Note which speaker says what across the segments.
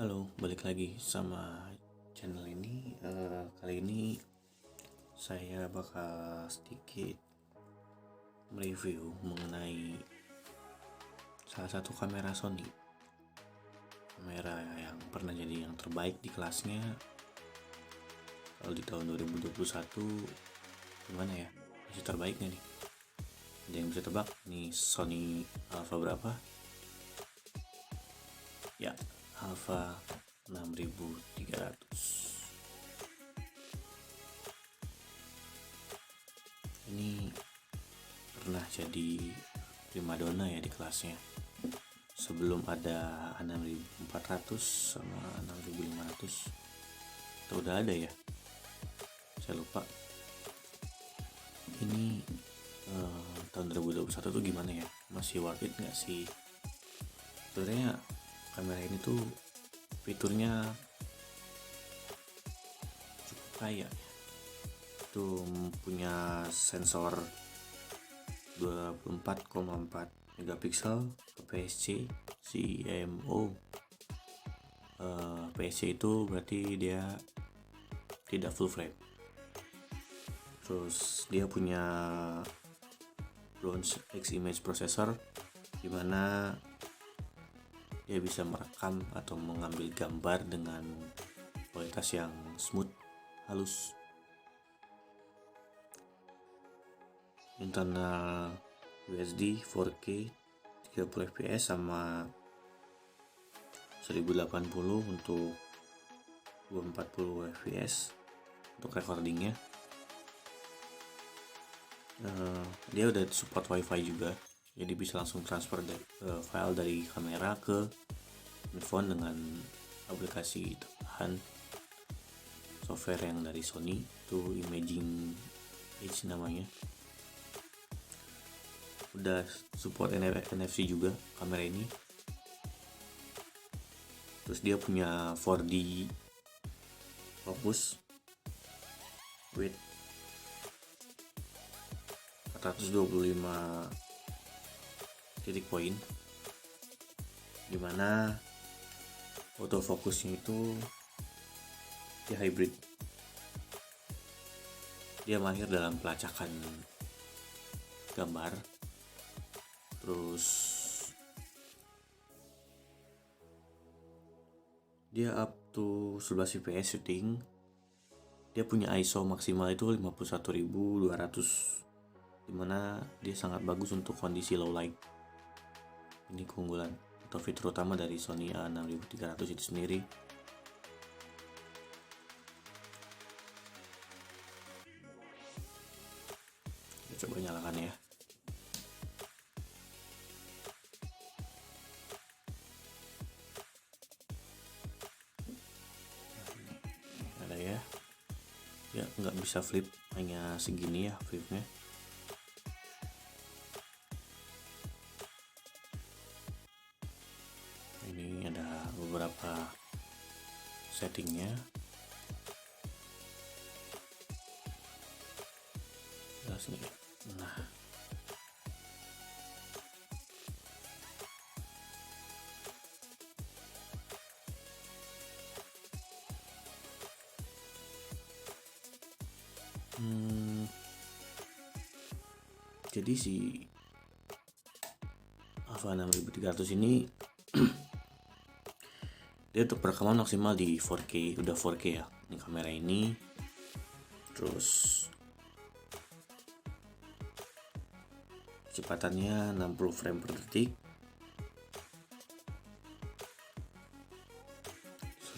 Speaker 1: Halo, balik lagi sama channel ini. Kali ini saya bakal sedikit mereview mengenai salah satu kamera Sony. Kamera yang pernah jadi yang terbaik di kelasnya. Kalau di tahun 2021 gimana ya? Masih terbaiknya nih. Ada yang bisa tebak nih Sony Alpha berapa? Ya, Alpha 6300. Ini pernah jadi primadona ya di kelasnya. Sebelum ada 6400 sama 6500 atau udah ada ya, saya lupa. Ini tahun 2021 tuh gimana ya, masih worth it gak sih? Sebenarnya kamera ini tuh fiturnya cukup kaya. Tuh punya sensor 24,4 megapiksel APS-C CMO. APS-C itu berarti dia tidak full frame. Terus dia punya Bronze X Image Processor, dimana dia bisa merekam atau mengambil gambar dengan kualitas yang smooth, halus. Internal USD 4K 30 fps sama 1080 untuk 240 fps untuk recordingnya. Dia udah support wifi juga, jadi bisa langsung transfer file dari kamera ke handphone dengan aplikasi tambahan software yang dari Sony, itu Imaging Edge namanya. Udah support NFC juga kamera ini. Terus dia punya 4D focus with 425 titik poin, dimana autofocusnya itu dia hybrid. Dia mahir dalam pelacakan gambar. Terus dia up to 11 fps shooting. Dia punya ISO maksimal itu 51.200, dimana dia sangat bagus untuk kondisi low light. Ini keunggulan atau fitur utama dari Sony A6300 itu sendiri. Kita coba nyalakan ya. Ada ya. Ya nggak bisa flip, hanya segini ya flipnya. Ini ada beberapa settingnya. Jelas nih. Nah, jadi si Alpha 6300 ini dia untuk perekaman maksimal di 4K, udah 4K ya ini kamera ini. Terus kecepatannya 60 frame per detik,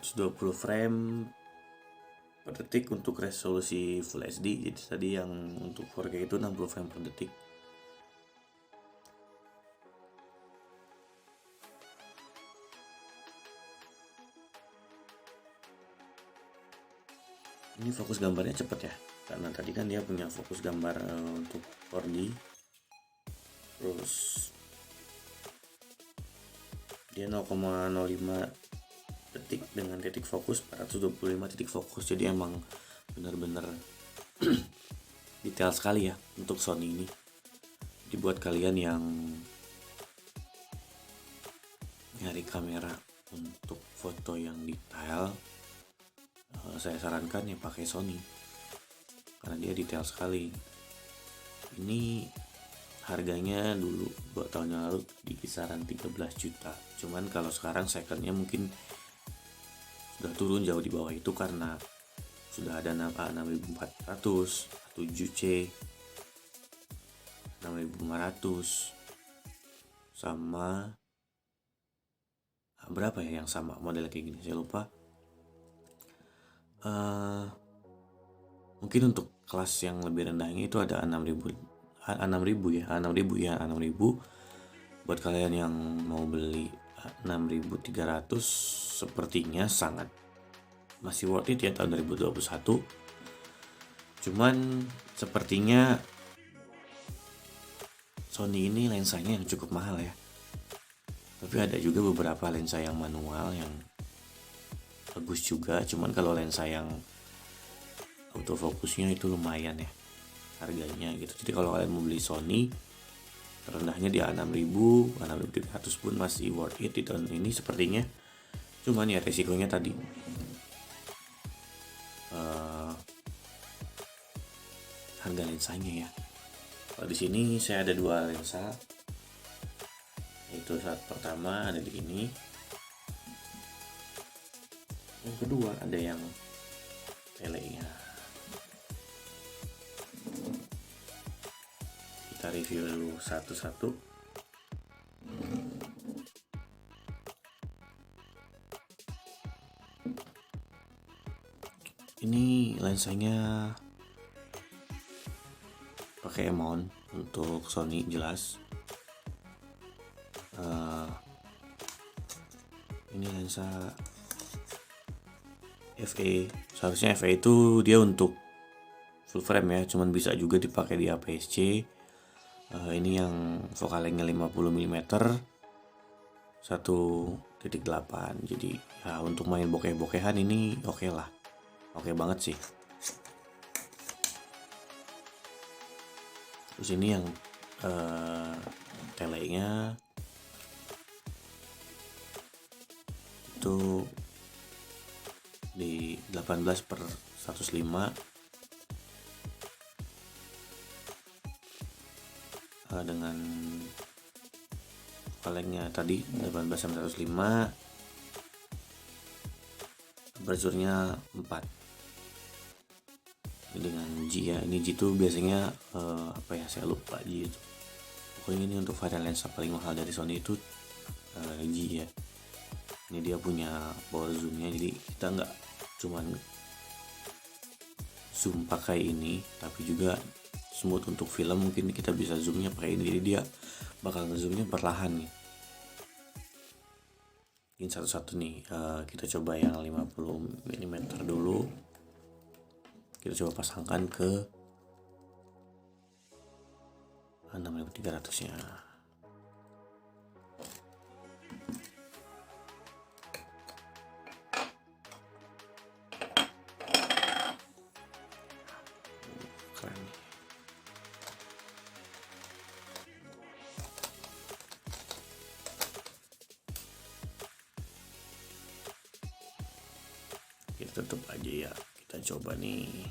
Speaker 1: 120 frame per detik untuk resolusi Full HD. Jadi tadi yang untuk 4K itu 60 frame per detik. Ini fokus gambarnya cepet ya, karena tadi kan dia punya fokus gambar untuk 4D. Terus dia 0,05 detik dengan titik fokus 425 titik fokus. Jadi emang benar-benar detail sekali ya untuk Sony ini. Dibuat kalian yang nyari kamera untuk foto yang detail saya sarankan ya pakai Sony karena dia detail sekali. Ini harganya dulu 2 tahun yang lalu di kisaran 13 juta. Cuman kalau sekarang secondnya mungkin sudah turun jauh di bawah itu karena sudah ada A6400, 7C, 6500 sama berapa ya yang sama model kayak gini saya lupa. Mungkin untuk kelas yang lebih rendahnya itu ada 6000 buat kalian yang mau beli 6300 sepertinya sangat masih worth it ya tahun 2021. Cuman sepertinya Sony ini lensanya yang cukup mahal ya. Tapi ada juga beberapa lensa yang manual yang bagus juga. Cuman kalau lensa yang autofokusnya itu lumayan ya harganya gitu. Jadi kalau kalian mau beli Sony terendahnya di A6000, A6300 pun masih worth it di tahun ini sepertinya. Cuman ya resikonya tadi harga lensanya ya. Kalau di sini saya ada 2 lensa. Itu saat pertama ada di ini. Yang kedua ada yang telenya. Kita review dulu satu-satu. Ini lensanya pakai mount untuk Sony jelas. Ini lensa FA. Seharusnya FA itu dia untuk full frame ya, cuman bisa juga dipakai di APS-C. Ini yang focal length-nya 50 mm 1.8. Jadi ya untuk main bokeh-bokehan ini oke lah. Oke banget sih. Terus ini yang telenya itu di 18/105 dengan palingnya tadi 18/105, aperture-nya 4 dengan G ya. Ini G itu biasanya apa ya, saya lupa G itu. Pokoknya ini untuk varian lensa paling mahal dari Sony itu G ya. Ini dia punya power zoomnya, jadi kita nggak cuman zoom pakai ini, tapi juga smooth untuk film. Mungkin kita bisa zoomnya pakai ini, jadi dia bakal ngezoomnya perlahan nih. Ini satu-satu nih, kita coba yang 50 mm dulu. Kita coba pasangkan ke 6300 nya. Keren nih. Kita tutup aja ya, kita coba nih.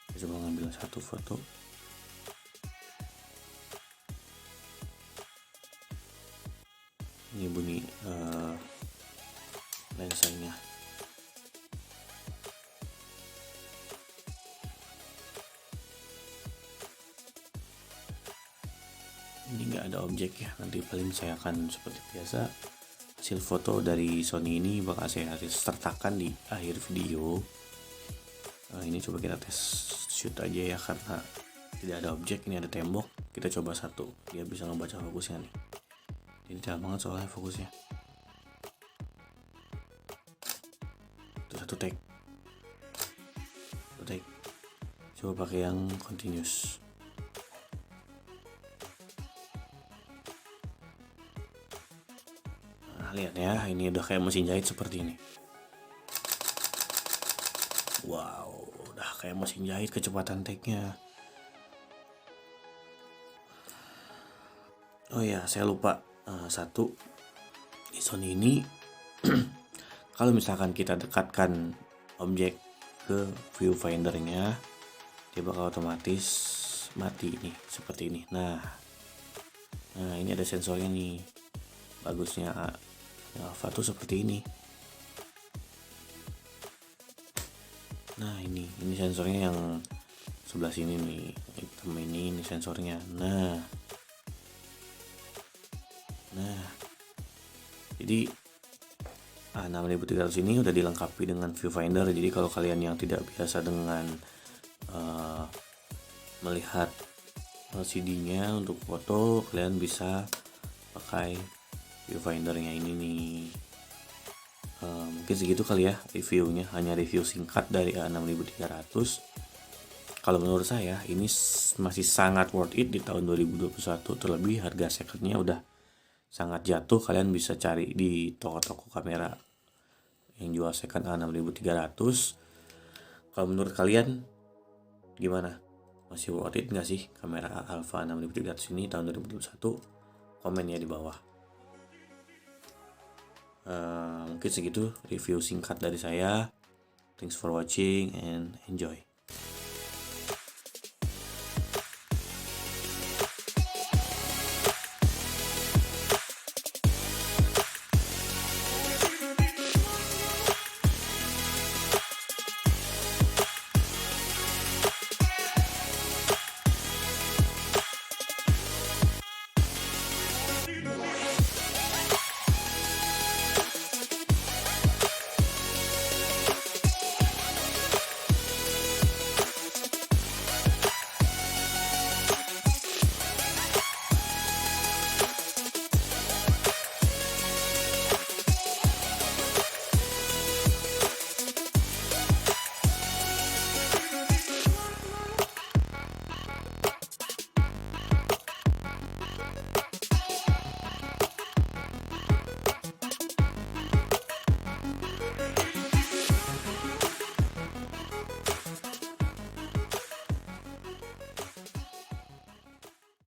Speaker 1: Kita coba ngambil satu foto. Ini bunyi lensanya. Ini nggak ada objek ya, nanti paling saya akan seperti biasa hasil foto dari Sony ini bakal saya sertakan di akhir video. Ini coba kita tes shoot aja ya, karena tidak ada objek. Ini ada tembok, kita coba satu, dia bisa ngebaca fokusnya nih. Ini jauh banget soalnya fokusnya. Itu satu take. Coba pakai yang continuous. Nah, lihat ya, ini udah kayak mesin jahit seperti ini. Wow, udah kayak mesin jahit kecepatan take-nya. Oh ya, saya lupa satu, di Sony ini kalau misalkan kita dekatkan objek ke viewfindernya, dia bakal otomatis mati nih, seperti ini. Nah ini ada sensornya nih. Bagusnya Alpha tuh seperti ini. Nah ini sensornya yang sebelah sini nih, hitam ini sensornya. Nah jadi 6300 ini udah dilengkapi dengan viewfinder. Jadi kalau kalian yang tidak biasa dengan melihat LCD-nya untuk foto, kalian bisa pakai viewfindernya ini nih. Mungkin segitu kali ya reviewnya, hanya review singkat dari A6300. Kalau menurut saya ini masih sangat worth it di tahun 2021, terlebih harga secondnya udah sangat jatuh. Kalian bisa cari di toko-toko kamera yang jual second A6300. Kalau menurut kalian gimana? Masih worth it nggak sih kamera Alpha 6300 ini tahun 2021? Komen ya di bawah. Mungkin segitu review singkat dari saya. Thanks for watching and enjoy.